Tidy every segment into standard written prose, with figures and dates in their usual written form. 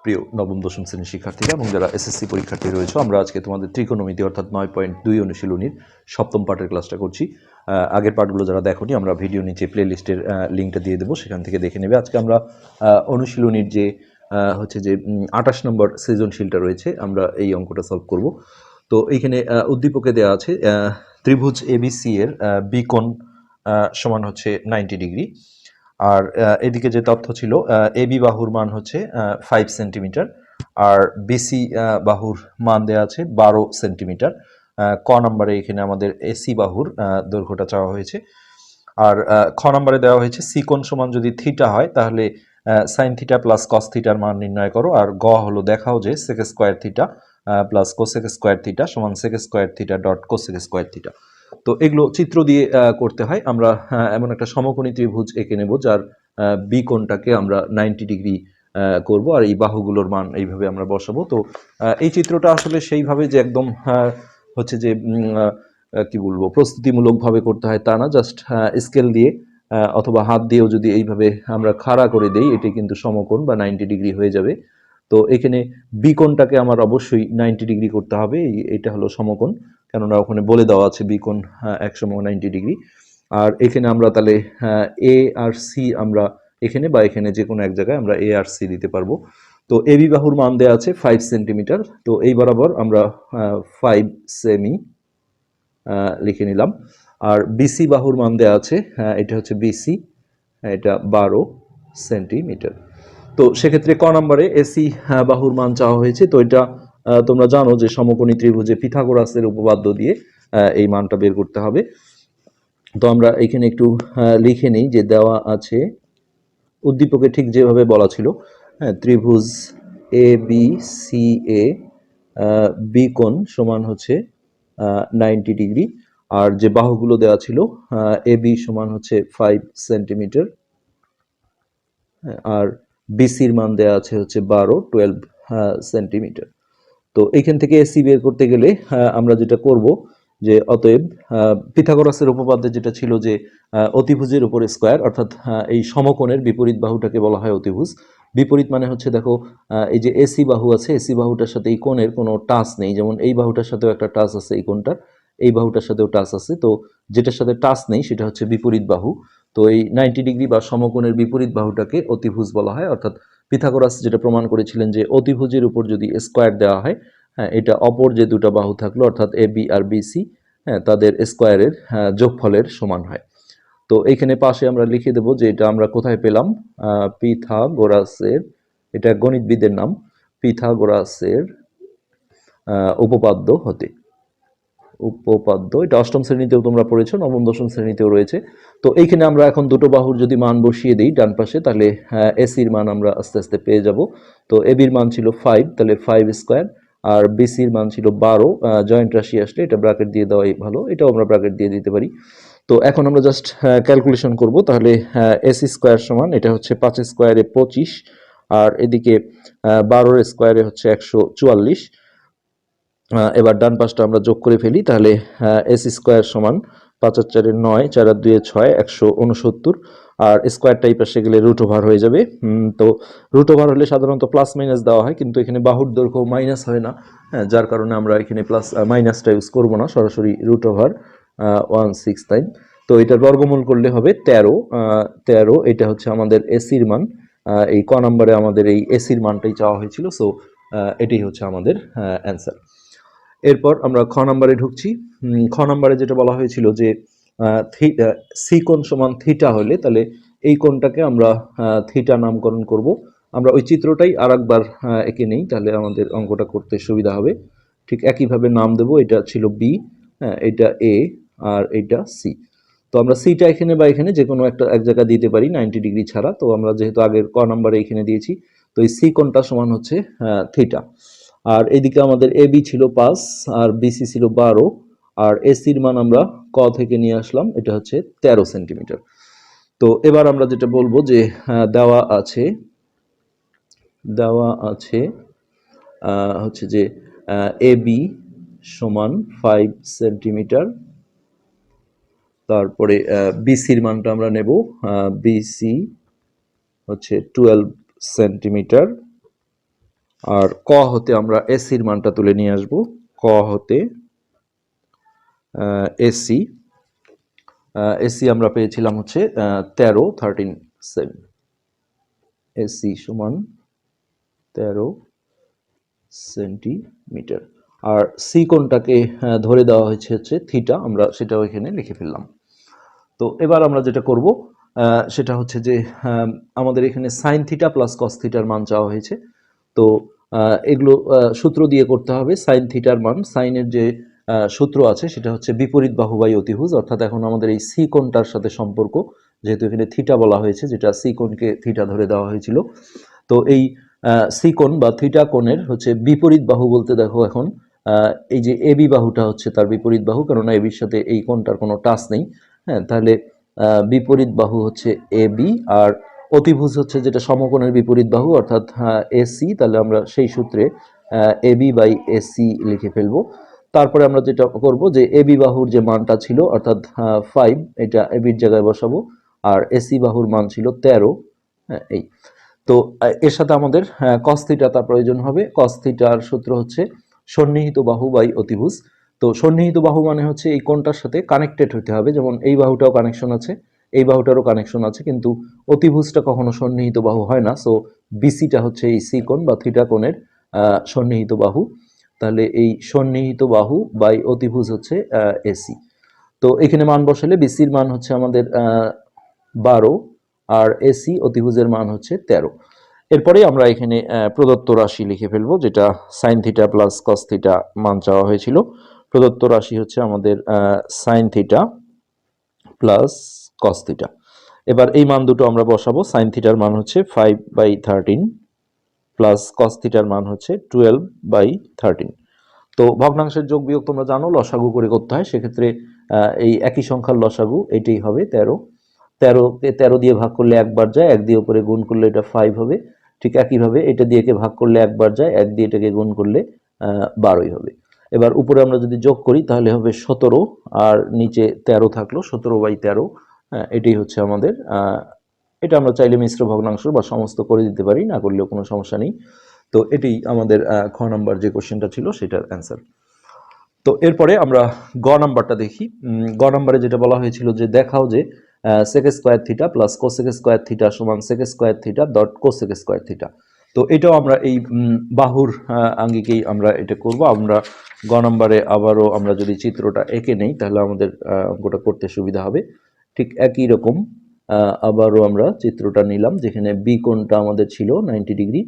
প্রিয় নবম দশম শ্রেণীর শিক্ষার্থীরা এবং যারা এসএসসি পরীক্ষার্থী রয়েছে, আমরা আজকে তোমাদের ত্রিকোণমিতি অর্থাৎ 9.2 অনুশীলনীর সপ্তম পাঠের ক্লাসটা করছি। আগের পাঠগুলো যারা দেখোনি, আমরা ভিডিও নিচে প্লে লিস্টের লিঙ্কটা দিয়ে দেবো, সেখান থেকে দেখে নেবে। আজকে আমরা অনুশীলনীর যে হচ্ছে যে 28 নম্বর সৃজনশীলটা রয়েছে, আমরা এই অঙ্কটা সলভ করব। তো এইখানে উদ্দীপকে দেওয়া আছে ত্রিভুজ এবিসি এর বিকোণ সমান হচ্ছে 90 ডিগ্রি। আর এদিকে যে তথ্য ছিল, এবি বাহুর মান হচ্ছে 5 সেন্টিমিটার, আর বিসি বাহুর মান দেওয়া আছে 12 সেন্টিমিটার। ক নম্বরে এখানে আমাদের এসি বাহুর দৈর্ঘ্যটা চাওয়া হয়েছে। আর খ নম্বরে দেওয়া হয়েছে সি কোণ সমান যদি থিটা হয় তাহলে সাইন থিটা প্লাস কস থিটার মান নির্ণয় করো। আর গ হলো দেখাও যে sec square theta plus cosec square theta সমান sec square theta dot cosec square theta. তো এগুলো চিত্র দিয়ে করতে হয়। আমরা এমন একটা সমকোণী ত্রিভুজ এঁকে নেব যার বি কোণটাকে আমরা 90 ডিগ্রি করব, আর এই বাহুগুলোর মান এইভাবে আমরা বসাবো। তো এই চিত্রটা আসলে সেইভাবে যে একদম হচ্ছে যে কি বলবো প্রস্তুতিমূলকভাবে করতে হয় তা না, জাস্ট স্কেল দিয়ে অথবা হাত দিয়েও যদি এইভাবে আমরা খাড়া করে দেই, এটি কিন্তু সমকোণ বা 90 ডিগ্রি হয়ে যাবে। তো এখানে বি কোণটাকে আমার অবশ্যই 90 ডিগ্রি করতে হবে, এটা হলো সমকোণ, কেননা ওখানে বলে দেওয়া আছে বি কোণ 190 ডিগ্রি। আর এখানে আমরা তাহলে এ আর সি আমরা এখানে বা এখানে যে কোনো এক জায়গায় আমরা এ আর সি দিতে পারবো। তো এবি বাহুর মান দেওয়া আছে 5 সেন্টিমিটার, তো এই বরাবর আমরা 5 সেমি লিখে নিলাম। আর বিসি বাহুর মান দেওয়া আছে, এটা হচ্ছে বিসি, এটা 12 সেন্টিমিটার। তো সেক্ষেত্রে ক নম্বরে এসি বাহুর মান চাওয়া হয়েছে। তো এটা তোমরা জানো যে সমকোণী ত্রিভুজে পিথাগোরাসের উপপাদ্য দিয়ে এই মানটা বের করতে হবে। তো আমরা এখানে একটু লিখে নিই যে দেওয়া আছে উদ্দীপকে ঠিক যেভাবে বলা ছিল, ত্রিভুজ A B C A B কোণ সমান হচ্ছে 90 ডিগ্রি। আর যে বাহুগুলো দেওয়া ছিল, এ বি সমান হচ্ছে 5 সেন্টিমিটার, আর বিসির মান দেওয়া আছে হচ্ছে 12 সেন্টিমিটার। তো এইখান থেকে এসি বের করতে গেলে আমরা যেটা করব যে অতএব পিথাগোরাসের উপপাদ্যে যেটা ছিল যে অতিভুজের উপর স্কোয়ার, অর্থাৎ এই সমকোণের বিপরীত বাহুটাকে বলা হয় অতিভুজ। বিপরীত মানে হচ্ছে দেখো, এই যে এসি বাহু আছে, এসি বাহুটার সাথে এই কোণের কোনো টাচ নেই, যেমন এই বাহুটার সাথেও একটা টাচ আছে, এই কোণটার এই বাহুটার সাথেও টাচ আছে। তো যেটার সাথে টাচ নেই সেটা হচ্ছে বিপরীত বাহু। তো এই 90 ডিগ্রি বা সমকোণের বিপরীত বাহুটাকে অতিভুজ বলা হয়। অর্থাৎ পিথাগোরাস যেটা প্রমাণ করেছিলেন যে অতিভুজের উপর যদি স্কোয়ার দেওয়া হয়, এটা অপর যে দুটো বাহু থাকলো অর্থাৎ এ বি আর বিসি, তাদের স্কোয়ারের যোগফলের সমান হয়। তো এইখানে পাশে আমরা লিখে দেব যে এটা আমরা কোথায় পেলাম, পিথাগোরাসের, এটা গণিতবিদের নাম, পিথাগোরাসের উপপাদ্য হতে। উপপাদ্য, এটা অষ্টম শ্রেণীতেও তোমরা পড়েছো, নবম দশম শ্রেণীতেও রয়েছে। তো এইখানে আমরা এখন দুটো বাহুর যদি মান বসিয়ে দিই ডান পাশে, তাহলে এসির মান আমরা আস্তে আস্তে পেয়ে যাব। তো এবির মান ছিল 5, তাহলে 5 স্কোয়ার, আর বিসির মান ছিল 12। জয়েন্ট রাশি আসলে এটা ব্র্যাকেট দিয়ে দেওয়াই ভালো, এটাও আমরা ব্র্যাকেট দিয়ে দিতে পারি। তো এখন আমরা জাস্ট ক্যালকুলেশন করব। তাহলে এসি স্কোয়ার সমান, এটা হচ্ছে 5 স্কোয়ারে 25, আর এদিকে 12 স্কোয়ারে হচ্ছে 144। এবার ডান পাশটা আমরা যোগ করে ফেলি, তাহলে এসি স্কোয়ার সমান 5 আর 4 9, 4 আর 2 6, 169। আর স্কোয়ারটা এই পাশে গেলে রুট ওভার হয়ে যাবে। তো রুট ওভার হলে সাধারণত প্লাস মাইনাস দেওয়া হয়, কিন্তু এখানে বাহুর দৈর্ঘ্য মাইনাস হয় না, যার কারণে আমরা এখানে প্লাস মাইনাসটা ইউজ করব না, সরাসরি রুট ওভার 169। তো এটার বর্গমূল করলে হবে 13। এটা হচ্ছে আমাদের এসির মান। এই ক নম্বরে আমাদের এই এসির মানটাই চাওয়া হয়েছিল। সো এটাই হচ্ছে আমাদের অ্যান্সার। এরপর আমরা খ নম্বরে ঢুকছি। খ নম্বরে যেটা বলা হয়েছিল যে সি কোণ সমান থিটা হলে তাহলে এই কোণটাকে আমরা থিটা নামকরণ করব। আমরা ওই চিত্রটাই আর একবার এঁকে নেই, তাহলে আমাদের অঙ্কটা করতে সুবিধা হবে। ঠিক একইভাবে নাম দেব, এটা ছিল বি, এটা এ, আর এটা সি। তো আমরা সিটা এখানে বা এখানে যে কোনো একটা এক জায়গায় দিতে পারি 90 ডিগ্রি ছাড়া। তো আমরা যেহেতু আগের ক নম্বরে এখানে দিয়েছি, তো এই সি কোণটা সমান হচ্ছে থিটা। আর এদিকে আমাদের এ বি ছিল 5 আর বিসি ছিল 12, আর এসির মান আমরা ক থেকে নিয়ে আসলাম, এটা হচ্ছে 13 সেন্টিমিটার। তো এবার আমরা যেটা বলবো যে দেওয়া আছে হচ্ছে যে এ বি সমান 5 সেন্টিমিটার, তারপরে বিসির মানটা আমরা নেব, বিসি হচ্ছে 12 সেন্টিমিটার, আর ক হতে আমরা এসির মানটা তুলে নিয়ে আসব। ক হতে এসি এসি আমরা পেয়েছিলাম হচ্ছে 13 এসি সমান 13 সেন্টিমিটার। আর সি কোণটাকে ধরে দেওয়া হয়েছে হচ্ছে থিটা, আমরা সেটাও এখানে লিখে ফেললাম। তো এবার আমরা যেটা করব সেটা হচ্ছে যে আমাদের এখানে সাইন থিটা প্লাস কস থিটার মান চাওয়া হয়েছে। তো এগুলো সূত্র দিয়ে করতে হবে। সাইন থিটার মান, সাইনের যে সূত্র আছে সেটা হচ্ছে বিপরীত বাহু বাই অতিভুজ, অর্থাৎ এখন আমাদের এই সি কোণটার সাথে সম্পর্ক, যেহেতু এখানে থিটা বলা হয়েছে, যেটা সি কোণকে থিটা ধরে দেওয়া হয়েছিল। তো এই সি কোণ বা থিটা কোণের হচ্ছে বিপরীত বাহু বলতে দেখো এখন এই যে এবি বাহুটা হচ্ছে তার বিপরীত বাহু, কেননা এবির সাথে এই কোণটার কোনো টাচ নেই। হ্যাঁ, তাহলে বিপরীত বাহু হচ্ছে এবি, আর অতিভুজ হচ্ছে যেটা সমকোণের বিপরীত বাহু অর্থাৎ এসি। তাহলে আমরা সেই সূত্রে এবি বাই এসি লিখে ফেলবো। তারপরে আমরা যেটা করব যে এবি বাহুর যে মানটা ছিল অর্থাৎ 5, এটা এবির জায়গায় বসাবো, আর এসি বাহুর মান ছিল 13। হ্যাঁ, এই তো এর সাথে আমাদের কস থিটা তার প্রয়োজন হবে। কস থিটার সূত্র হচ্ছে সন্নিহিত বাহু বাই অতিভুজ। তো সন্নিহিত বাহু মানে হচ্ছে এই কোণটার সাথে কানেক্টেড হতে হবে, যেমন এই বাহুটাও কানেকশন আছে, এই বাহুটারও কানেকশন আছে, কিন্তু অতিভুজটা কখনো সন্নিহিত বাহু হয় না। সো বিসিটা হচ্ছে এই সি কোণ বা থিটা কোণের সন্নিহিত বাহু। তাহলে এই সন্নিহিত বাহু বাই অতিভুজ হচ্ছে এসি। তো এখানে মান বসালে বিসির মান হচ্ছে আমাদের 12, আর এসি অতিভুজের মান হচ্ছে 13। এরপরে আমরা এখানে প্রদত্ত রাশি লিখে ফেলবো, যেটা sine theta plus cos theta মান চাওয়া হয়েছিল। প্রদত্ত রাশি হচ্ছে আমাদের sine theta plus cos theta. এবার এই মান দুটো আমরা বসাবো। সাইন থিটার মান হচ্ছে 5/13 প্লাস কস থিটার মান হচ্ছে 12/13। তো ভগ্নাংশের যোগ বিয়োগ তোমরা জানো লসাগু করে করতে হয়, সেক্ষেত্রে এই একই সংখ্যার লসাগু এটাই হবে 13। 13কে 13 দিয়ে ভাগ করলে একবার যায়, 1 দিয়ে উপরে গুণ করলে এটা 5 হবে। ঠিক একইভাবে এটা দিয়ে ভাগ করলে একবার যায়, 1 দিয়ে এটাকে গুণ করলে 12ই হবে। এবার উপরে আমরা যদি যোগ করি তাহলে হবে 17, আর নিচে 13 থাকলো, 17/13। এটাই হচ্ছে আমাদের এটা আমরা চাইলে মিশ্র ভগ্নাংশ বা সমস্ত করে দিতে পারি, না করলেও কোনো সমস্যা নেই। তো এটি আমাদের খ নাম্বার যে কোশ্চেনটা ছিল সেটার অ্যান্সার। তো এরপরে আমরা গ নাম্বারটা দেখি। গ নাম্বারে যেটা বলা হয়েছিল যে দেখাও যে sec square theta plus cosec square theta সমান sec square theta dot cosec square theta. তো এটাও আমরা এই বাহুর আঙ্গিকেই আমরা এটা করব। আমরা গ নাম্বারে আবারও আমরা যদি চিত্রটা এঁকে নেই তাহলে আমাদের অঙ্কটা করতে সুবিধা হবে। ঠিক একই রকম আবারও আমরা চিত্রটা নিলাম, যেখানে বি কোণটা আমাদের ছিল 90 ডিগ্রি,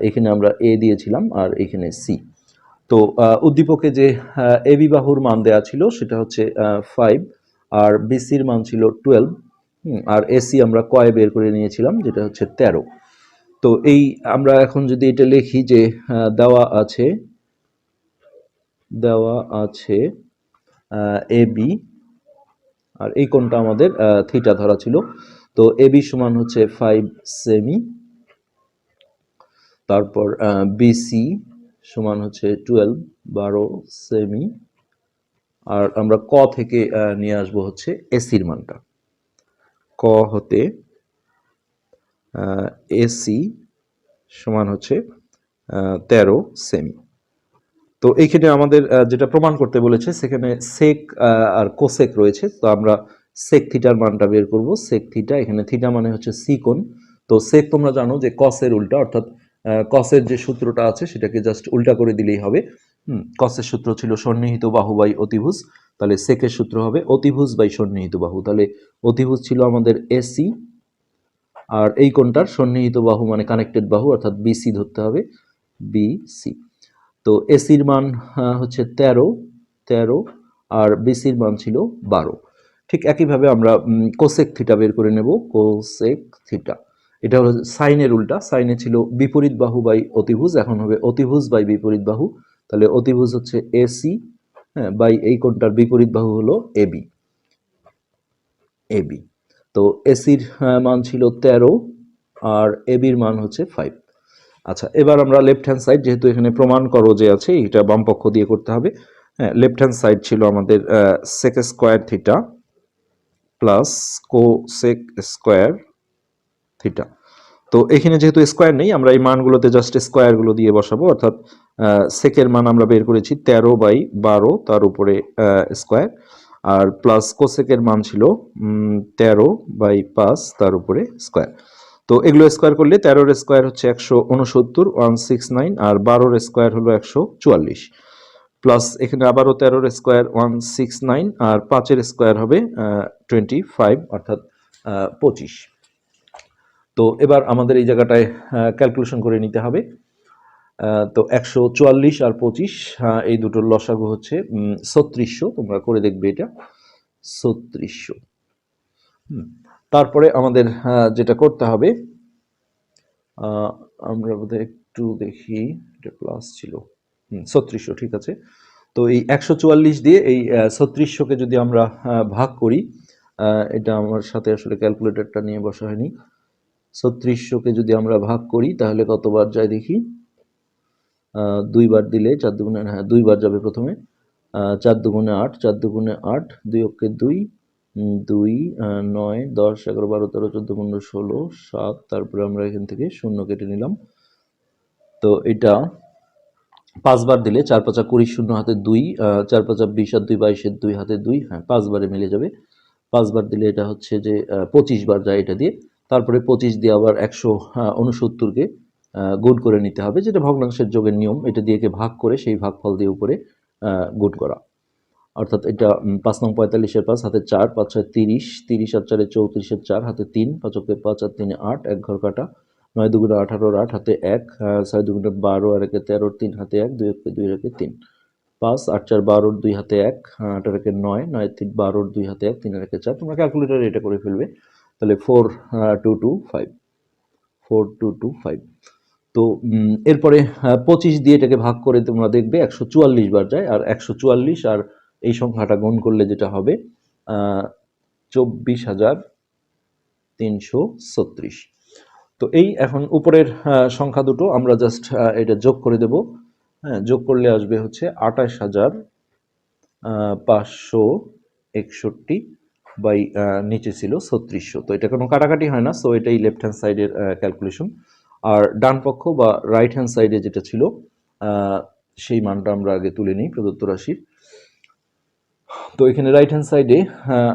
এখানে আমরা এ দিয়েছিলাম আর এখানে সি। তো উদ্দীপকে যে এবি বাহুর মান দেওয়া ছিল সেটা হচ্ছে 5, আর বিসির মান ছিল 12, আর এসি আমরা কয়ে বের করে নিয়েছিলাম যেটা হচ্ছে 13। তো এই আমরা এখন যদি এটা লিখি যে দেওয়া আছে এবি, আর এই কোণটা আমাদের থিটা ধরা ছিল। তো এবি সমান হচ্ছে 5 সেমি, তারপর বিসি সমান হচ্ছে 12 সেমি, আর আমরা ক থেকে নিয়ে আসবো হচ্ছে এসির মানটা। ক হতে এসি সমান হচ্ছে 13 সেমি। তো এইখানে আমাদের যেটা প্রমাণ করতে বলেছে সেখানে সেক আর কোসেক রয়েছে। তো আমরা সেক থিটার মানটা বের করব। সেক থিটা, এখানে থিটা মানে হচ্ছে সি কোণ। তো সেক তোমরা জানো যে কসের উল্টা, অর্থাৎ কসের যে সূত্রটা আছে সেটাকে জাস্ট উল্টা করে দিলেই হবে। কসের সূত্র ছিল সন্নিহিত বাহু বাই অতিভুজ, তাহলে সেকের সূত্র হবে অতিভুজ বাই সন্নিহিত বাহু। তাহলে অতিভুজ ছিল আমাদের এসি, আর এই কোণটার সন্নিহিত বাহু মানে কানেক্টেড বাহু অর্থাৎ বিসি ধরতে হবে, বিসি। তো এসির মান হচ্ছে 13, আর বিসির মান ছিল 12। ঠিক একইভাবে আমরা কোসেক থিটা বের করে নেব। কোসেক থিটা এটা হলো সাইনের উল্টা, সাইনে ছিল বিপরীত বাহু বাই অতিভুজ, এখন হবে অতিভুজ বাই বিপরীত বাহু। তাহলে অতিভুজ হচ্ছে এসি, হ্যাঁ, বাই এই কোণটার বিপরীত বাহু হলো এবি। এবি তো এসির মান ছিল 13, আর এবির মান হচ্ছে 5। আচ্ছা, এবার আমরা লেফট হ্যান্ড সাইড, যেহেতু এখানে প্রমাণ করো যে আছে, এটা বাম পক্ষ দিয়ে করতে হবে। হ্যাঁ, লেফট হ্যান্ড সাইড ছিল আমাদের sec square theta plus cosec square theta. তো এখানে যেহেতু স্কোয়ার নেই, আমরা এই মানগুলোতে জাস্ট স্কোয়ারগুলো দিয়ে বসাবো, অর্থাৎ সেকের মান আমরা বের করেছি 13/12, তার উপরে স্কোয়ার, আর প্লাস কোসেকের মান ছিল 13/5, তার উপরে স্কোয়ার। তো এগুলো স্কোয়ার করলে 13-র স্কোয়ার হচ্ছে 169, 169, আর 12-র স্কোয়ার হলো 144, প্লাস এখানে আবারও 13-র স্কোয়ার 169, আর 5-এর স্কোয়ার হবে 25, অর্থাৎ 25। তো এবার আমাদের এই জায়গাটায় ক্যালকুলেশন করে নিতে হবে। তো 144 আর 25, এই দুটোর লসাগু হচ্ছে 3600। তোমরা করে দেখবে এটা 3600। তারপরে আমাদের যেটা করতে হবে, আমরা বোধহয় একটু দেখি, এটা প্লাস ছিল, 3600, ঠিক আছে। তো এই 144 দিয়ে এই 3600-কে যদি আমরা ভাগ করি, এটা আমার সাথে আসলে ক্যালকুলেটরটা নিয়ে বসা হয়নি। 3600-কে যদি আমরা ভাগ করি তাহলে কতবার যায় দেখি। 2 বার দিলে 4 দুগুণে, হ্যাঁ 2 বার যাবে প্রথমে। 4 দুগুণে 8, 4 দুগুণে 8, 2 অক্ষে 2, 2, 9, 10, 11, 12, 13, 14, 15, 16, 7, তারপরে আমরা এখান থেকে 0 কেটে নিলাম। তো এটা 5 বার দিলে 4 5 20, 0 হাতে 2, 4 5 20 আর 2 22, 2 হাতে 2, হ্যাঁ 5 বারে মিলে যাবে। 5 বার দিলে এটা হচ্ছে যে 25 বার যায় এটা দিয়ে। তারপরে 25 দিয়ে আবার 169-কে গুণ করে নিতে হবে, যেটা ভগ্নাংশের যোগের নিয়ম। এটা দিয়ে ভাগ করে সেই ভাগফল দিয়ে উপরে গুণ করা, অর্থাৎ এটা 5 নং 45-এর 5 হাতে 4, 5 6 30, 30 আর 4 34-এর 4 হাতে 3, 5 অক্ষে 5 আর 3 8, 1 ঘর কাটা, 9 দুগুণে 18-র 8 হাতে 1, 6 দুগুণে 12 আর 1 13, 3 হাতে 1, 2 অক্ষে 2 রেখে 3, 5 8 4 12-র 2 হাতে 1, 8 আর 1 9, 9 3 12-র 2 হাতে 1, 3 আর 1 4। তোমরা ক্যালকুলেটরে এটা করে ফেলবে, তাহলে 4225, 4225। তো এরপরে 25 দিয়ে এটাকে ভাগ করে তোমরা দেখবে 144 বার যায়, আর 144 আর এই সংখ্যাটা গুণ করলে যেটা হবে 24,336। তো এই এখন উপরের সংখ্যা দুটো আমরা জাস্ট এটা যোগ করে দেব। হ্যাঁ, যোগ করলে আসবে হচ্ছে 28,561 বাই নিচে ছিল 3600। তো এটা কোনো কাটাকাটি হয় না, সো এটাই লেফট হ্যান্ড সাইডের ক্যালকুলেশন। আর ডান পক্ষ বা রাইট হ্যান্ড সাইডে যেটা ছিল সেই মানটা আমরা আগে তুলে নিই প্রদত্ত রাশির। তো এখানে রাইট হ্যান্ড সাইডে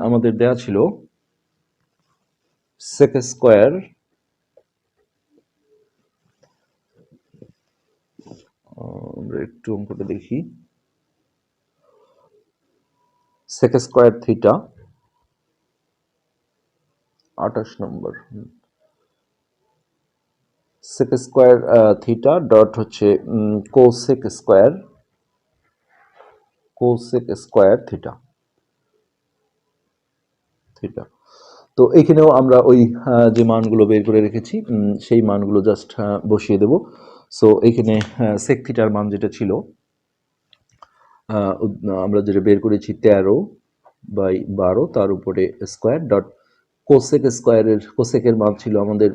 আমাদের দেয়া ছিল সেক স্কোয়ার, আমরা একটু অঙ্কটা দেখি, সেক স্কোয়ার থিটা 28 নম্বর, সেক স্কোয়ার থিটা ডট হচ্ছে cosec square, cosec square theta, theta. তো এখানেও আমরা ওই যে মানগুলো বের করে রেখেছি সেই মানগুলো জাস্ট বসিয়ে দেব। সো এখানে সেক থিটার মান যেটা ছিল আমরা যেটা বের করেছি 13/12, তার উপরে স্কোয়ার ডট কোসেক স্কোয়ারের, কোসেকের মান ছিল আমাদের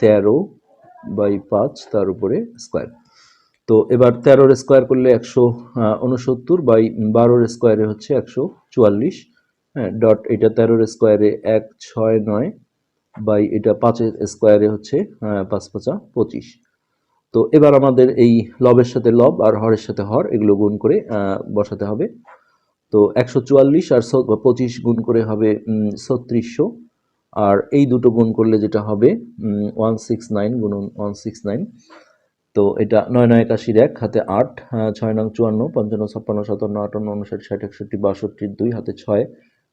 13/5, তার উপরে স্কোয়ার। তো এবার 13-র স্কোয়ার করলে 169/12-র স্কোয়ারে হচ্ছে 144, হ্যাঁ ডট এটা 13-র স্কোয়ারে 169 বাই এটা 5-এর স্কোয়ারে হচ্ছে 5 5 25। তো এবার আমাদের এই লবের সাথে লব আর হরের সাথে হর এগুলো গুণ করে বসাতে হবে। তো 144 আর 25 গুণ করে হবে 3600, আর এই দুটো গুণ করলে যেটা হবে 169 গুণন 169। তো এটা 9 9 81 1 হাতে 8, 6 9 54, 55 56 57 58 59 60 61 62, 2 হাতে 6,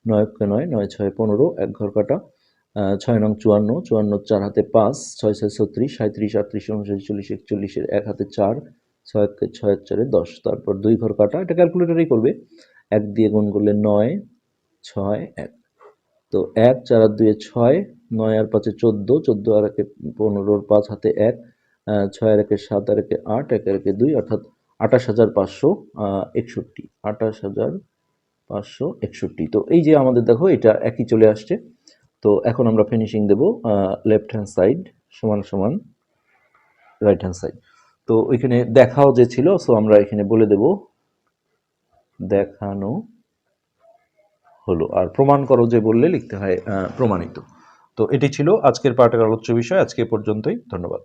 9 9 9 6 15, 1 ঘর কাটা, 6 9 54 54, 4 হাতে 5, 6 6 36 37 38 39 40 41, 1 হাতে 4, 6 6 4 10, তারপর 2 ঘর কাটা, এটা ক্যালকুলেটরেই করবে। 1 দিয়ে গুণ করলে 9 6 1, তো 1 4 আর 2 6, 9 আর 5 14, 14 আর 1 15, 5 হাতে 1, 6 আর 1 7 আর 1 8, 1 আর 1 2, অর্থাৎ 28,561, 28,561। তো এই যে আমাদের দেখো এটা একই চলে আসছে। তো এখন আমরা ফিনিশিং দেব লেফট হ্যান্ড সাইড সমান সমান রাইট হ্যান্ড সাইড। তো ওইখানে দেখাও যে ছিল, সো আমরা এখানে বলে দেব দেখানো হলো, আর প্রমাণ করো যে বললে লিখতে হয় প্রমাণিত। তো তো এটি ছিল আজকের পাঠের আলোচ্য বিষয়। আজকে এ পর্যন্তই। ধন্যবাদ।